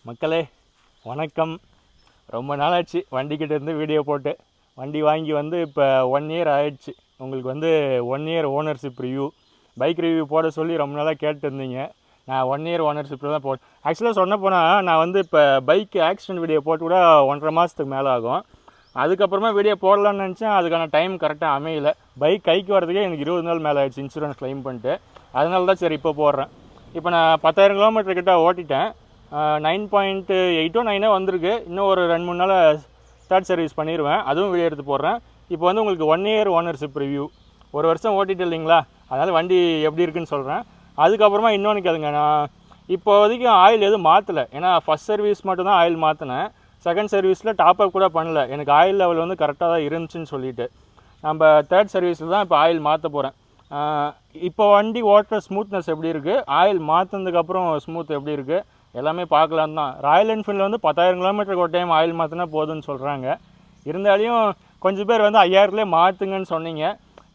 மக்களே வணக்கம். ரொம்ப நாள் ஆச்சு வண்டிக்கிட்ட இருந்து வீடியோ போட்டு. வண்டி வாங்கி வந்து இப்போ 1 இயர் ஆயிடுச்சு. உங்களுக்கு வந்து 1 year ownership review, bike review போட சொல்லி ரொம்ப நாளாக கேட்டுருந்தீங்க. நான் 1 இயர் ஓனர்ஷிப்பில் தான் போட்டேன். ஆக்சுவலாக சொன்ன போனால் நான் வந்து இப்போ பைக் ஆக்சிடென்ட் வீடியோ போட்டு கூட 1.5 மாதத்துக்கு மேலே ஆகும். அதுக்கப்புறமா வீடியோ போடலான்னு நினச்சேன். அதுக்கான டைம் கரெக்டாக அமையலை. பைக் கைக்கு வரதுக்கே எனக்கு 20 நாள் மேலே ஆயிடுச்சு இன்சூரன்ஸ் க்ளைம் பண்ணிட்டு. அதனால தான் சரி இப்போ போடுறேன். இப்போ நான் 10,000 கிலோமீட்டர் கிட்ட ஓட்டிட்டேன். 9.8 9 வந்திருக்கு. இன்னும் ஒரு 2-3 நாள் ஸ்டார்ட் சர்வீஸ் பண்ணிடுவேன். அதுவும் வீடியோ எடுத்து போடுறேன். இப்போ வந்து உங்களுக்கு 1 இயர் ஓனர்ஷிப் ரிவ்யூ. ஒரு வருஷம் ஓட்டிட்டு இல்லைங்களா, அதனால் வண்டி எப்படி இருக்குன்னு சொல்கிறேன். அதுக்கப்புறமா இன்னொன்று கேளுங்க, நான் இப்போதைக்கு ஆயில் எதுவும் மாற்றலை. ஏன்னா ஃபஸ்ட் சர்வீஸ் மட்டும் தான் ஆயில் மாற்றினேன். செகண்ட் சர்வீஸில் டாப் அப் கூட பண்ணல. எனக்கு ஆயில் லெவல் வந்து கரெக்டாக தான் இருந்துச்சுன்னு சொல்லிட்டு நம்ம தேர்ட் சர்வீஸில் தான் இப்போ ஆயில் மாற்ற போகிறேன். இப்போ வண்டி ஓட்டுற ஸ்மூத்னஸ் எப்படி இருக்குது, ஆயில் மாற்றினதுக்கப்புறம் ஸ்மூத் எப்படி இருக்குது எல்லாமே பார்க்கலாம் தான். ராயல் என்ஃபீல்டில் வந்து 10,000 கிலோமீட்டருக்கு ஒரு டைம் ஆயில் மாற்றினா போதும்னு சொல்கிறாங்க. இருந்தாலையும் கொஞ்சம் பேர் வந்து 5,000லேயே மாற்றுங்கன்னு சொன்னீங்க.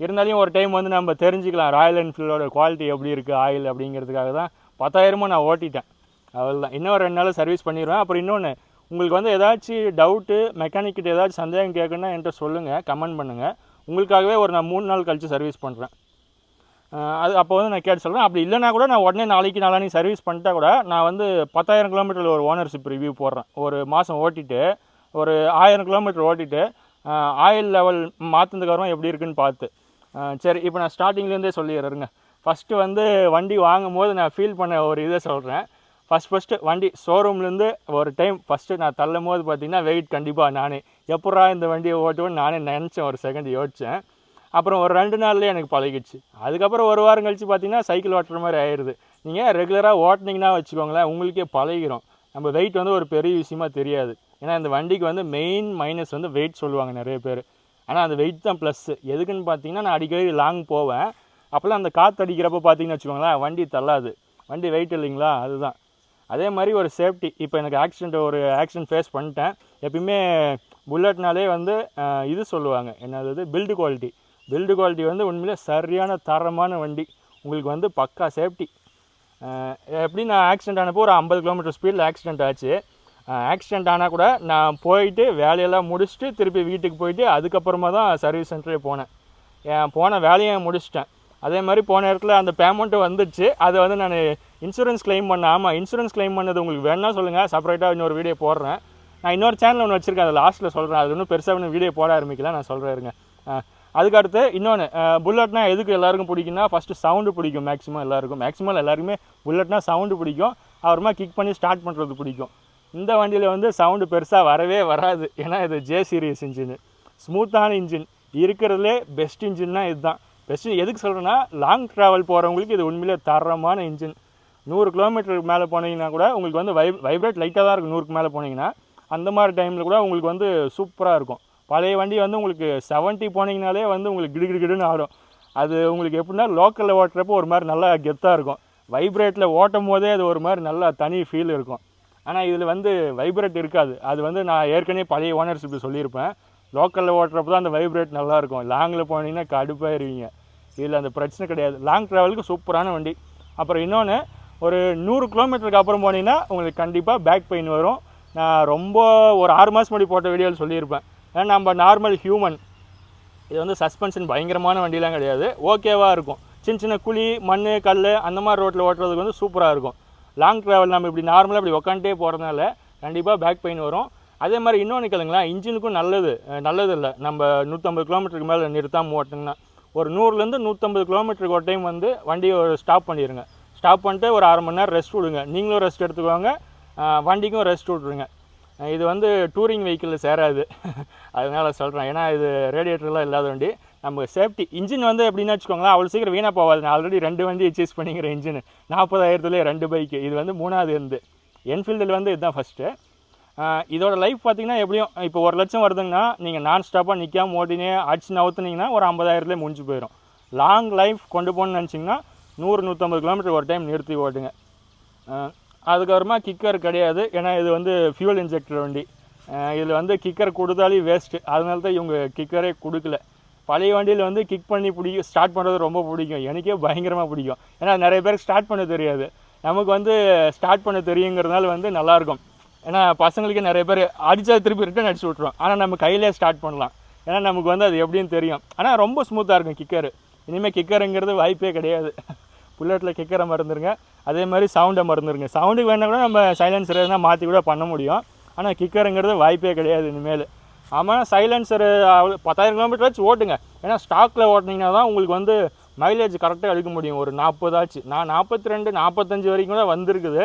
இருந்தாலையும் ஒரு டைம் வந்து நம்ம தெரிஞ்சுக்கலாம் ராயல் என்ஃபீல்டோட குவாலிட்டி எப்படி இருக்குது ஆயில் அப்படிங்கிறதுக்காக தான் 10,000 நான் ஓட்டிட்டேன். அவ்வளோதான். இன்னும் 2 நாள் சர்வீஸ் பண்ணிடுவேன். அப்புறம் இன்னொன்று, உங்களுக்கு வந்து ஏதாச்சும் டவுட்டு, மெக்கானிக்கிட்ட ஏதாச்சும் சந்தேகம் கேட்குன்னா என்கிட்ட சொல்லுங்கள், கமெண்ட் பண்ணுங்கள். உங்களுக்காகவே நான் 3 நாள் கழித்து சர்வீஸ் பண்ணுறேன். அது அப்போ வந்து நான் கேட்டு சொல்கிறேன். அப்படி இல்லைனா கூட நான் உடனே நாளைக்கு சர்வீஸ் பண்ணிட்டா கூட நான் வந்து 10,000 கிலோமீட்டரில் ஒரு ஓனர்ஷிப் ரிவ்யூ போடுறேன். ஒரு மாதம் ஓட்டிட்டு ஒரு 1000 கிலோமீட்டர் ஓட்டிட்டு ஆயில் லெவல் மாற்றினதுக்கப்புறம் எப்படி இருக்குன்னு பார்த்து. சரி, இப்போ நான் ஸ்டார்டிங்லேருந்தே சொல்லிடுறேங்க. ஃபஸ்ட்டு வந்து வண்டி வாங்கும் போது நான் ஃபீல் பண்ண ஒரு இதை சொல்கிறேன். ஃபஸ்ட்டு வண்டி ஷோரூம்லேருந்து ஒரு டைம் ஃபஸ்ட்டு நான் தள்ளும் போது பார்த்திங்கன்னா வெயிட் கண்டிப்பாக நானே எப்படா இந்த வண்டியை ஓட்டுவேன்னு நானே நினச்சேன். ஒரு செகண்ட் யோசித்தேன். அப்புறம் ஒரு 2 நாள்லேயே எனக்கு பழகிடுச்சு. அதுக்கப்புறம் ஒரு வாரம் கழித்து பார்த்திங்கன்னா சைக்கிள் ஓட்டுற மாதிரி ஆயிடுது. நீங்கள் ரெகுலராக ஓட்டினீங்கன்னா வச்சுக்கோங்களேன், உங்களுக்கே பழகிடும். நம்ம வெயிட் வந்து ஒரு பெரிய விஷயமா தெரியாது. ஏன்னா இந்த வண்டிக்கு வந்து மெயின் மைனஸ் வந்து வெயிட் சொல்லுவாங்க நிறைய பேர். ஆனால் அந்த வெயிட் தான் ப்ளஸ்ஸு. எதுக்குன்னு பார்த்தீங்கன்னா, நான் அடிக்கடி லாங் போவேன். அப்போல்லாம் அந்த காற்று அடிக்கிறப்ப பார்த்தீங்கன்னு வச்சுக்கோங்களேன், வண்டி தள்ளாது. வண்டி வெயிட் இல்லைங்களா, அதுதான். அதே மாதிரி ஒரு சேஃப்டி. இப்போ எனக்கு ஆக்சிடென்ட் ஃபேஸ் பண்ணிட்டேன். எப்பயுமே புல்லட்னாலே வந்து இது சொல்லுவாங்க, என்னது பில்டு குவாலிட்டி வந்து உண்மையிலே சரியான தரமான வண்டி. உங்களுக்கு வந்து பக்கா சேஃப்டி. எப்படி நான் ஆக்சிடென்ட் ஆனப்போ ஒரு 50 கிலோமீட்டர் ஸ்பீடில் ஆக்சிடென்ட் ஆச்சு. ஆக்சிடென்ட் ஆனால் கூட நான் போயிட்டு வேலையெல்லாம் முடிச்சுட்டு திருப்பி வீட்டுக்கு போயிட்டு அதுக்கப்புறமா தான் சர்வீஸ் சென்டரே போனேன். போன வேலையை முடிச்சிட்டேன். அதே மாதிரி போன இடத்துல அந்த பேமெண்ட்டும் வந்துடுச்சு. அதை வந்து நான் இன்சூரன்ஸ் க்ளைம் பண்ணேன். ஆமாம், இன்சூரன்ஸ் க்ளைம் பண்ணது உங்களுக்கு வேணா சொல்லுங்கள், செப்பரேட்டாக இன்னொரு வீடியோ போடுறேன். நான் இன்னொரு சேனல் ஒன்று வச்சுருக்கேன், அதை லாஸ்ட்டில் சொல்கிறேன். அது இன்னும் பெருசாக ஒன்று வீடியோ போட ஆரம்பிக்கல, நான் சொல்கிறேன் இருங்க. அதுக்கடுத்து இன்னொன்று, புல்லட்னா எதுக்கு எல்லாருக்கும் பிடிக்குன்னா, ஃபஸ்ட்டு சவுண்டு பிடிக்கும். மேக்ஸிமம் எல்லாருக்குமே புல்லட்னா சவுண்டு பிடிக்கும். அப்புறமா கிக் பண்ணி ஸ்டார்ட் பண்ணுறது பிடிக்கும். இந்த வண்டியில் வந்து சவுண்டு பெருசாக வரவே வராது. ஏன்னா இது ஜே சீரியஸ் இன்ஜின், ஸ்மூத்தான இன்ஜின். இருக்கிறதுலே பெஸ்ட் இன்ஜின்னா இதுதான். பெஸ்ட்டு எதுக்கு சொல்கிறேன்னா, லாங் ட்ராவல் போகிறவங்களுக்கு இது உண்மையிலே தரமான இன்ஜின். 100 கிலோமீட்டருக்கு மேலே போனீங்கன்னா கூட உங்களுக்கு வந்து வைப்ரேட் லைட்டாக தான் இருக்கும். 100க்கு மேலே போனீங்கன்னா அந்த மாதிரி டைமில் கூட உங்களுக்கு வந்து சூப்பராக இருக்கும். பழைய வண்டி வந்து உங்களுக்கு 70 போனீங்கனாலே வந்து உங்களுக்கு கிடுன்னு ஆடும். அது உங்களுக்கு எப்படின்னா, லோக்கலில் ஓட்டுறப்போ ஒரு மாதிரி நல்லா கெத்தாக இருக்கும். வைப்ரேட்டில் ஓட்டும் போதே அது ஒரு மாதிரி நல்லா தனி ஃபீல் இருக்கும். ஆனால் இதில் வந்து வைப்ரேட் இருக்காது. அது வந்து நான் ஏற்கனவே பழைய ஓனர்ஷிப் சொல்லியிருப்பேன். லோக்கலில் ஓட்டுறப்போ தான் அந்த வைப்ரேட் நல்லாயிருக்கும். லாங்கில் போனீங்கன்னா கடுப்பாயிருவீங்க. இதில் அந்த பிரச்சனை கிடையாது. லாங் ட்ராவலுக்கு சூப்பரான வண்டி. அப்புறம் இன்னொன்று, ஒரு 100 கிலோமீட்டருக்கு அப்புறம் போனீங்கன்னா உங்களுக்கு கண்டிப்பாக பேக் பெயின் வரும். நான் ரொம்ப ஒரு 6 மாதம் முன்னாடி போட்ட வீடியோவில் சொல்லியிருப்பேன். ஏன்னா நம்ம நார்மல் ஹியூமன், இது வந்து சஸ்பென்ஷன் பயங்கரமான வண்டிலாம் கிடையாது, ஓகேவாக இருக்கும். சின்ன குழி, மண், கல் அந்த மாதிரி ரோட்டில் ஓட்டுறதுக்கு வந்து சூப்பராக இருக்கும். லாங் ட்ராவல் நம்ம இப்படி நார்மலாக இப்படி உட்காந்துட்டே போகிறதுனால கண்டிப்பாக பேக் பெயின் வரும். அதே மாதிரி இன்னொன்று கேளுங்களேன், இன்ஜினுக்கும் நல்லது இல்லை நம்ம 150 கிலோமீட்டருக்கு மேலே நிறுத்தாமல் ஓட்டிங்கன்னா. ஒரு 100லேருந்து 150 கிலோமீட்டருக்கு ஒரு டைம் வந்து வண்டியை ஸ்டாப் பண்ணிடுங்க. ஸ்டாப் பண்ணிட்டு ஒரு 1/2 மணி நேரம் ரெஸ்ட் விடுங்க. நீங்களும் ரெஸ்ட் எடுத்துக்குவாங்க, வண்டிக்கும் ரெஸ்ட் விட்ருங்க. இது வந்து டூரிங் வெஹிக்கிளில் சேராது. அதனால் சொல்கிறேன். ஏன்னா இது ரேடியேட்டர்லாம் இல்லாத வண்டி. நம்ம சேஃப்டி இன்ஜின் வந்து எப்படின்னு வச்சுக்கோங்களேன், அவ்வளோ சீக்கிரம் வீணாக போகாது. நான் ஆல்ரெடி 2 வண்டி சூஸ் பண்ணிக்கிற இன்ஜின் 40,000லேயே 2 பைக்கு. இது வந்து 3வது இருந்து என்ஃபீல்டில் வந்து இதுதான் ஃபஸ்ட்டு. இதோட லைஃப் பார்த்திங்கன்னா எப்படியும் இப்போ 1 லட்சம் வருதுங்கன்னா, நீங்கள் நான் ஸ்டாப்பாக நிற்காமல் ஓட்டினே அடிச்சு நவுத்துனீங்கன்னா ஒரு 50,000லேயே முடிஞ்சு போயிடும். லாங் லைஃப் கொண்டு போகணுன்னு நினச்சிங்கன்னா 100-150 கிலோமீட்டர் ஒரு டைம் நிறுத்தி ஓட்டுங்க. அதுக்கப்புறமா கிக்கர் கிடையாது. ஏன்னா இது வந்து ஃபியூல் இன்ஜெக்டர் வண்டி. இதில் வந்து கிக்கர் கொடுத்தாலே வேஸ்ட்டு. அதனால தான் இவங்க கிக்கரே கொடுக்கல. பழைய வண்டியில் வந்து கிக் பண்ணி ஸ்டார்ட் பண்ணுறது ரொம்ப பிடிக்கும். எனக்கே பயங்கரமாக பிடிக்கும். ஏன்னா நிறைய பேருக்கு ஸ்டார்ட் பண்ண தெரியாது. நமக்கு வந்து ஸ்டார்ட் பண்ண தெரியுங்கிறதுனால வந்து நல்லாயிருக்கும். ஏன்னா பசங்களுக்கு நிறைய பேர் அடித்தா திருப்பி ரிட்டன் அடிச்சு விட்ருவோம். ஆனால் நம்ம கையிலே ஸ்டார்ட் பண்ணலாம், ஏன்னா நமக்கு வந்து அது எப்படின்னு தெரியும். ஆனால் ரொம்ப ஸ்மூத்தாக இருக்கும் கிக்கரு. இனிமேல் கிக்கருங்கிறது வாய்ப்பே கிடையாது. புல்லட்டில் கிக்கரை மறந்துடுங்க. அதே மாதிரி சவுண்டை மறந்துடுங்க. சவுண்டுக்கு வேணால் கூட நம்ம சைலன்சர் எதுனா மாற்றி கூட பண்ண முடியும். ஆனால் கிக்கருங்கிறது வாய்ப்பே கிடையாது இனிமேல். ஆமாம், சைலன்சரு 10,000 கிலோமீட்டர் வச்சு ஓட்டுங்க. ஏன்னா ஸ்டாக்கில் ஓட்டினீங்கன்னா தான் உங்களுக்கு வந்து மைலேஜ் கரெக்டாக எடுக்க முடியும். ஒரு 40 ஆச்சு. நான் 42 45 வரைக்கும் கூட வந்திருக்குது.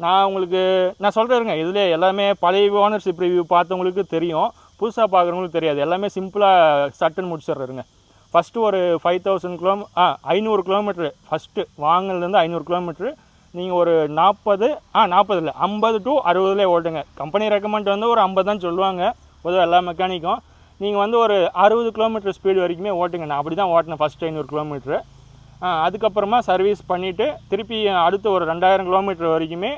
நான் சொல்கிறேங்க, இதில் எல்லாமே பழைய ஓனர்ஷிப் ரிவ்யூ பார்த்தவங்களுக்கு தெரியும், புதுசாக பார்க்குறவங்களுக்கு தெரியாது. எல்லாமே சிம்பிளாக சட்டுன்னு முடிச்சிடுறேங்க. ஃபஸ்ட்டு ஒரு 500 கிலோமீட்ரு ஃபஸ்ட்டு வாங்கினதுலேருந்து 500 கிலோமீட்ரு நீங்கள் ஒரு 40 இல்லை 50 to 60 ஓட்டுங்க. கம்பெனி ரெக்கமெண்ட் வந்து ஒரு 50 தான் சொல்லுவாங்க பொதுவாக எல்லா மெக்கானிக்கும். நீங்கள் வந்து ஒரு 60 கிலோமீட்டர் ஸ்பீடு வரைக்குமே ஓட்டுங்க. நான் அப்படி தான் ஓட்டினேன் ஃபஸ்ட்டு 500 கிலோமீட்ரு. அதுக்கப்புறமா சர்வீஸ் பண்ணிவிட்டு திருப்பி அடுத்து ஒரு 2000 கிலோமீட்டர் வரைக்குமே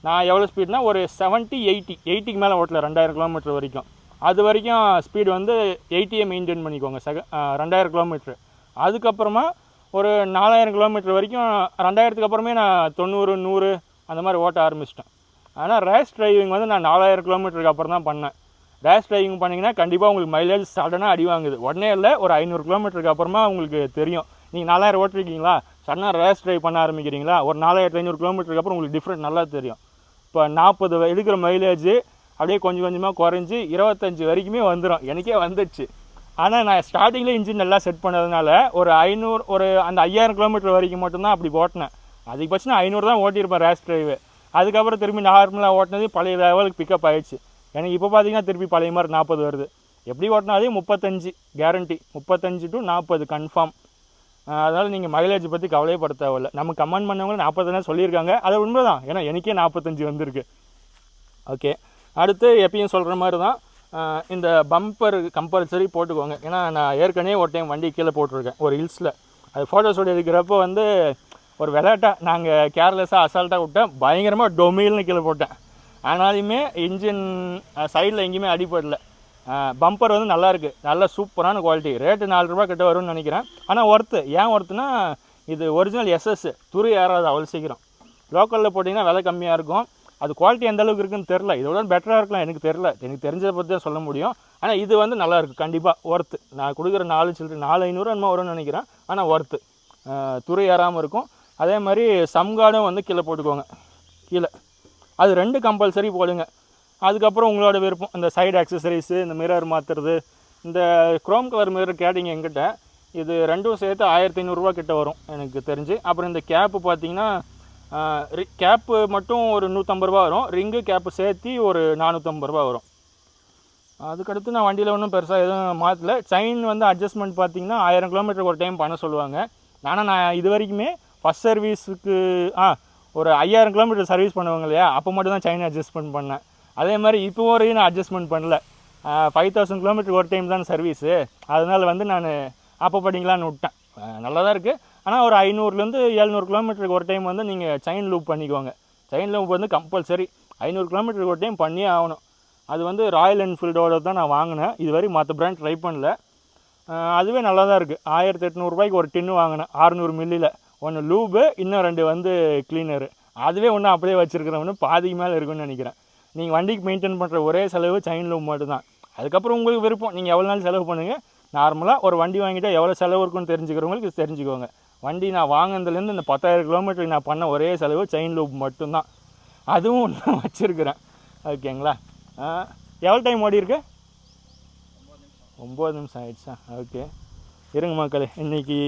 நான் எவ்வளோ ஸ்பீட்னா ஒரு 80க்கு மேலே ஓட்டல 2000 கிலோமீட்டர் வரைக்கும். அது வரைக்கும் ஸ்பீடு வந்து 80 மெயின்டைன் பண்ணிக்கோங்க 2000 கிலோமீட்ரு. அதுக்கப்புறமா ஒரு 4000 கிலோமீட்டர் வரைக்கும் 2000க்கு அப்புறமே நான் 90 100 அந்த மாதிரி ஓட்ட ஆரம்பிச்சிட்டேன். ஆனால் ரேஸ் டிரைவிங் வந்து நான் 4000 கிலோமீட்டருக்கு அப்புறம் தான் பண்ணேன். ரேஸ் டிரைவிங் பண்ணிங்கன்னா கண்டிப்பாக உங்களுக்கு மைலேஜ் சடனாக அடி வாங்குது. உடனே இல்லை, ஒரு 500 கிலோமீட்டருக்கு அப்புறமா உங்களுக்கு தெரியும். நீங்கள் 4000 ஓட்டிருக்கீங்களா, சடனாக ரேஸ் ட்ரைவ் பண்ண ஆரம்பிக்கிறீங்களா, ஒரு 4500 கிலோமீட்டருக்கு அப்புறம் உங்களுக்கு டிஃப்ரெண்ட் நல்லா தெரியும். இப்போ 40 எடுக்கிற மைலேஜ் அப்படியே கொஞ்சம் கொஞ்சமாக குறைஞ்சி 25 வரைக்குமே வந்துடும். எனக்கே வந்துடுச்சு. ஆனால் நான் ஸ்டார்டிங்கில் இன்ஜின் நல்லா செட் பண்ணதுனால ஒரு அந்த 5000 கிலோமீட்டர் வரைக்கும் மட்டும்தான் அப்படி ஓட்டினேன். அதிகபட்சம் 500 தான் ஓட்டியிருப்பேன் ரேஸ் ட்ரைவு. அதுக்கப்புறம் திரும்பி நார்மலாக ஓட்டினது பழைய லெவலுக்கு பிக்கப் ஆகிடுச்சு. எனக்கு இப்போ பார்த்தீங்கன்னா திருப்பி பழைய மாதிரி 40 வருது. எப்படி ஓட்டினாலே 35 கேரண்டி, 35 to 40 கன்ஃபார்ம். அதனால் நீங்கள் மைலேஜ் பற்றி கவலையப்பட தேவையில்லை. நம்ம கமெண்ட் பண்ணவங்களும் 40 சொல்லியிருக்காங்க, அது உண்மை தான். ஏன்னா எனக்கே 45 வந்திருக்கு. ஓகே, அடுத்து எப்பயும் சொல்கிற மாதிரி தான் இந்த பம்பர் கம்பல்சரி போட்டுக்கோங்க. ஏன்னா நான் ஏற்கனவே ஒரு டைம் வண்டி கீழே போட்டிருக்கேன் ஒரு ஹில்ஸில். அது ஃபோட்டோஸோடு எடுக்கிறப்போ வந்து ஒரு விளையாட்டாக நாங்கள் கேர்லெஸ்ஸாக அசால்ட்டாக விட்டேன், பயங்கரமாக டொமில்னு கீழே போட்டேன். ஆனாலுமே இன்ஜின் சைடில் எங்கேயுமே அடிப்படலை. பம்பர் வந்து நல்லாயிருக்கு, நல்ல சூப்பரான குவாலிட்டி. ரேட்டு 4 ரூபா கிட்ட வரும்னு நினைக்கிறேன். ஆனால் ஏன் ஒர்த்துனா இது ஒரிஜினல் எஸ்எஸ், துரு ஏறாது அவ்வளோ சீக்கிரம். லோக்கலில் போட்டிங்கன்னா விலை கம்மியாக இருக்கும். அது குவாலிட்டி எந்த அளவுக்கு இருக்குன்னு தெரில, இதோட பெட்டராக இருக்கலாம், எனக்கு தெரில. எனக்கு தெரிஞ்சதை பற்றி தான் சொல்ல முடியும். ஆனால் இது வந்து நல்லாயிருக்கு, கண்டிப்பாக ஒர்த்து. நான் கொடுக்குற 4,500 என்னமோ வரும்னு நினைக்கிறேன். ஆனால் ஒர்த்து, துரு ஏறாமல் இருக்கும். அதே மாதிரி சம்கார்டும் வந்து கீழே போட்டுக்கோங்க. கீழே அது 2 கம்பல்சரி போடுங்க. அதுக்கப்புறம் உங்களோட விருப்பம். இந்த சைடு ஆக்சசரிஸு, இந்த மிரர் மாற்றுறது, இந்த குரோம் கலர் மிரர் கேட்டிங்க என்கிட்ட, இது 2ம் சேர்த்து 1500 கிட்ட வரும் எனக்கு தெரிஞ்சு. அப்புறம் இந்த கேப்பு பார்த்தீங்கன்னா கேப்பு மட்டும் ஒரு 150 ரூபா வரும், ரிங்கு கேப்பு சேர்த்து ஒரு 450 ரூபா வரும். அதுக்கடுத்து நான் வண்டியில் ஒன்றும் பெருசாக எதுவும் மாற்றல. செயின் வந்து அட்ஜஸ்ட்மெண்ட் பார்த்தீங்கன்னா 1000 கிலோமீட்டருக்கு ஒரு டைம் பண்ண சொல்லுவாங்க. ஆனால் நான் இது வரைக்குமே ஃபஸ்ட் சர்வீஸுக்கு ஒரு 5000 கிலோமீட்டர் சர்வீஸ் பண்ணுவாங்க இல்லையா, அப்போ மட்டும் தான் செயின் அட்ஜஸ்ட்மெண்ட் பண்ணேன். அதே மாதிரி இப்போ வரையும் நான் அட்ஜஸ்ட்மெண்ட் பண்ணல. 5000 கிலோமீட்டருக்கு ஒரு டைம் தான் சர்வீஸு. அதனால் வந்து நான் அப்போ படிங்களான்னு விட்டேன். நல்லா தான் இருக்குது. ஆனால் ஒரு 500 700 கிலோமீட்டருக்கு ஒரு டைம் வந்து நீங்கள் செயின் லூப் பண்ணிக்கோங்க. செயின் லூப் வந்து கம்பல்சரி 500 கிலோமீட்டருக்கு ஒரு டைம் பண்ணியே ஆகணும். அது வந்து ராயல் என்ஃபீல்டோட தான் நான் வாங்கினேன். இதுவரை மற்ற பிராண்ட் ட்ரை பண்ணல. அதுவே நல்லா தான் இருக்குது. 1800 ஒரு டின்னு வாங்கினேன் 600 மில்லியில். ஒன்று லூபு, இன்னும் 2 வந்து க்ளீனரு. அதுவே ஒன்று அப்படியே வச்சுருக்கிறவனு பாதிக்கு மேலே இருக்குன்னு நினைக்கிறேன். நீங்கள் வண்டிக்கு மெயின்டைன் பண்ணுற ஒரே செலவு செயின் லூப் மட்டும்தான். அதுக்கப்புறம் உங்களுக்கு விருப்பம், நீங்கள் எவ்வளோ நாள் செலவு பண்ணுங்கள். நார்மலாக ஒரு வண்டி வாங்கிட்டால் எவ்வளோ செலவு இருக்குன்னு தெரிஞ்சுக்கிறவங்களுக்கு தெரிஞ்சுக்கோங்க. வண்டி நான் வாங்கினதுலேருந்து இந்த 10,000 கிலோமீட்டருக்கு நான் பண்ண ஒரே செலவு செயின் லூப் மட்டும்தான். அதுவும் ஒன்று வச்சுருக்கிறேன். ஓகேங்களா? எவ்வளோ டைம் ஓடி இருக்கு? 9 நிமிஷம் ஆகிடுச்சா? ஓகே, இருங்க மக்களே, இன்றைக்கி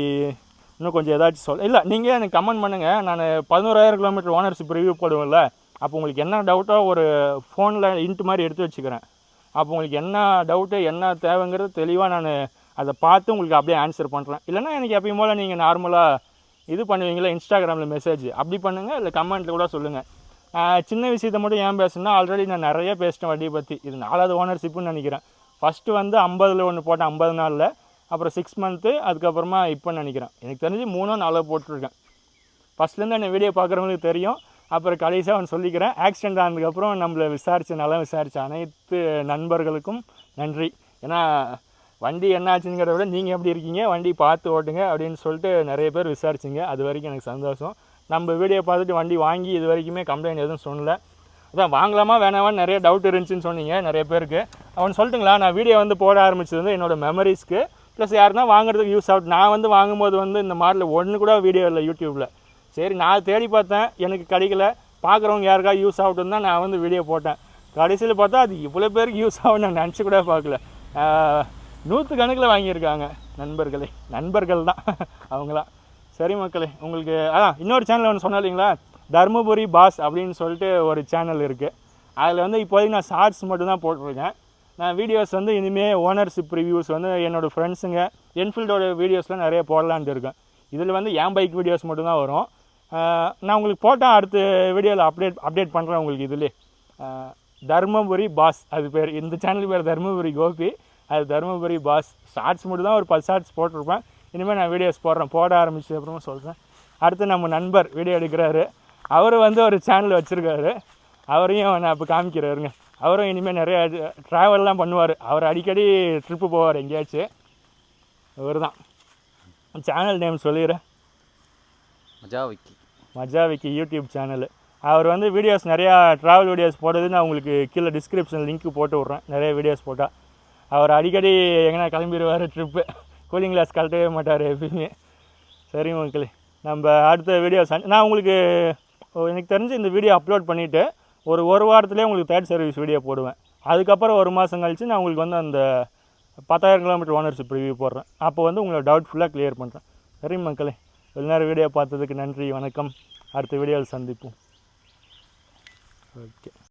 இன்னும் கொஞ்சம் ஏதாச்சும் இல்லை, நீங்கள் எனக்கு கமெண்ட் பண்ணுங்கள். நான் 11,000 கிலோமீட்டர் ஓனர்ஷிப் ரிவ்யூ போடுவேன்ல, அப்போ உங்களுக்கு என்ன டவுட்டோ ஒரு ஃபோனில் இன்ட்டு மாதிரி எடுத்து வச்சுக்கிறேன். அப்போ உங்களுக்கு என்ன டவுட்டு என்ன தேவைங்கிறது தெளிவாக நான் அதை பார்த்து உங்களுக்கு அப்படியே ஆன்சர் பண்ணுறேன். இல்லைனா எனக்கு எப்பயும் போல் நீங்கள் நார்மலாக இது பண்ணுவீங்களா, இன்ஸ்டாகிராமில் மெசேஜ் அப்படி பண்ணுங்கள், இல்லை கமெண்ட்டில் கூட சொல்லுங்கள். சின்ன விஷயத்தை மட்டும் ஏன் பேசுனா, ஆல்ரெடி நான் நிறைய பேசிட்டேன் வண்டியை பற்றி. இது 4வது ஓனர்ஷிப்புன்னு நினைக்கிறேன். ஃபஸ்ட்டு வந்து 50 ஒன்று போட்டேன், 50 நாளில். அப்புறம் 6 மந்த்து, அதுக்கப்புறமா இப்போன்னு நினைக்கிறேன். எனக்கு தெரிஞ்சு 3 4 போட்டிருக்கேன். ஃபஸ்ட்லேருந்து என்ன வீடியோ பார்க்குறவங்களுக்கு தெரியும். அப்புறம் கடைசியாக அவன் சொல்லிக்கிறேன், ஆக்சிடெண்ட் ஆனதுக்கப்புறம் நம்மளை நல்லா விசாரித்த அனைத்து நண்பர்களுக்கும் நன்றி. ஏன்னா வண்டி என்ன ஆச்சுங்கிறத விட நீங்கள் எப்படி இருக்கீங்க, வண்டி பார்த்து ஓட்டுங்க அப்படின்னு சொல்லிட்டு நிறைய பேர் விசாரிச்சிங்க. அது வரைக்கும் எனக்கு சந்தோஷம். நம்ம வீடியோ பார்த்துட்டு வண்டி வாங்கி இது வரைக்குமே கம்ப்ளைண்ட் எதுவும் சொல்லலை. அதான் வாங்கலாமா வேணாமான்னு நிறைய டவுட் இருந்துச்சுன்னு சொன்னீங்க நிறைய பேருக்கு. அவன் சொல்லட்டுங்களா, நான் வீடியோ வந்து போட ஆரம்பிச்சது வந்து என்னோடய மெமரிஸ்க்கு, ப்ளஸ் யாருன்னா வாங்குறதுக்கு யூஸ் ஆகும். நான் வந்து வாங்கும்போது வந்து இந்த மாடலில் ஒன்று கூட வீடியோ இல்லை யூடியூப்பில். சரி நான் தேடி பார்த்தேன், எனக்கு கிடைக்கல, பார்க்குறவங்க யாருக்கா யூஸ் ஆகட்டும் தான் நான் வந்து வீடியோ போட்டேன். கடைசியில் பார்த்தா அது இவ்வளோ பேருக்கு யூஸ் ஆகும் நான் நினச்சி கூட பார்க்கல. 100 கணக்கில் வாங்கியிருக்காங்க நண்பர்கள் தான் அவங்களாம். சரி மக்களே, உங்களுக்கு இன்னொரு சேனல் ஒன்று சொன்னேன் இல்லைங்களா, தர்மபுரி பாஸ் அப்படின்னு சொல்லிட்டு ஒரு சேனல் இருக்குது. அதில் வந்து இப்போதைக்கு நான் ஷார்ட்ஸ் மட்டும்தான் போட்டிருக்கேன். நான் வீடியோஸ் வந்து இனிமேல் ஓனர்ஷிப் ரிவ்யூஸ் வந்து என்னோடய ஃப்ரெண்ட்ஸுங்க என்ஃபீல்டோட வீடியோஸ்லாம் நிறைய போடலான்ட்டு இருக்கேன். இதில் வந்து என் பைக் வீடியோஸ் மட்டும்தான் வரும். நான் உங்களுக்கு போட்டால் அடுத்த வீடியோவில் அப்டேட் பண்ணுறேன் உங்களுக்கு. இதிலே தர்மபுரி பாஸ் அது பேர், இந்த சேனல் பேர் தர்மபுரி கோபி, அது தர்மபுரி பாஸ். ஷார்ட்ஸ் மட்டும் தான் ஒரு 10 ஷார்ட்ஸ் போட்டிருப்பேன். இனிமேல் நான் வீடியோஸ் போட ஆரம்பிச்சு அப்புறமா சொல்கிறேன். அடுத்து நம்ம நண்பர் வீடியோ எடுக்கிறாரு, அவர் வந்து ஒரு சேனல் வச்சுருக்காரு, அவரையும் நான் இப்போ காமிக்கிறாருங்க. அவரும் இனிமேல் நிறைய ட்ராவல்லாம் பண்ணுவார். அவர் அடிக்கடி ட்ரிப்பு போவார் எங்கேயாச்சும். அவர் தான் சேனல் நேம் சொல்லிடுறேன், மஜாவிக்கி யூடியூப் சேனல். அவர் வந்து வீடியோஸ் நிறையா ட்ராவல் வீடியோஸ் போடுறது நான் உங்களுக்கு கீழே டிஸ்கிரிப்ஷன் லிங்க்கு போட்டு விட்றேன். நிறைய வீடியோஸ் போட்டால் அவர் அடிக்கடி எங்கன்னா கிளம்பிடுவார் ட்ரிப்பு, கூலிங் கிளாஸ் கழட்டவே மாட்டார் எப்பயுமே. சரி மக்களே, நம்ம அடுத்த வீடியோஸ் நான் உங்களுக்கு எனக்கு தெரிஞ்சு இந்த வீடியோ அப்லோட் பண்ணிவிட்டு ஒரு வாரத்துலேயே உங்களுக்கு தேர்ட் சர்வீஸ் வீடியோ போடுவேன். அதுக்கப்புறம் ஒரு மாதம் கழித்து நான் உங்களுக்கு வந்து அந்த 10,000 கிலோமீட்டர் ஓனர்ஷிப் ரிவ்யூ போடுறேன். அப்போ வந்து உங்களோட டவுட் ஃபுல்லாக கிளியர் பண்ணுறேன். சரி மக்களே, இவ்வளோ நேரம் வீடியோ பார்த்ததுக்கு நன்றி, வணக்கம். அடுத்த வீடியோவில் சந்திப்போம். ஓகே.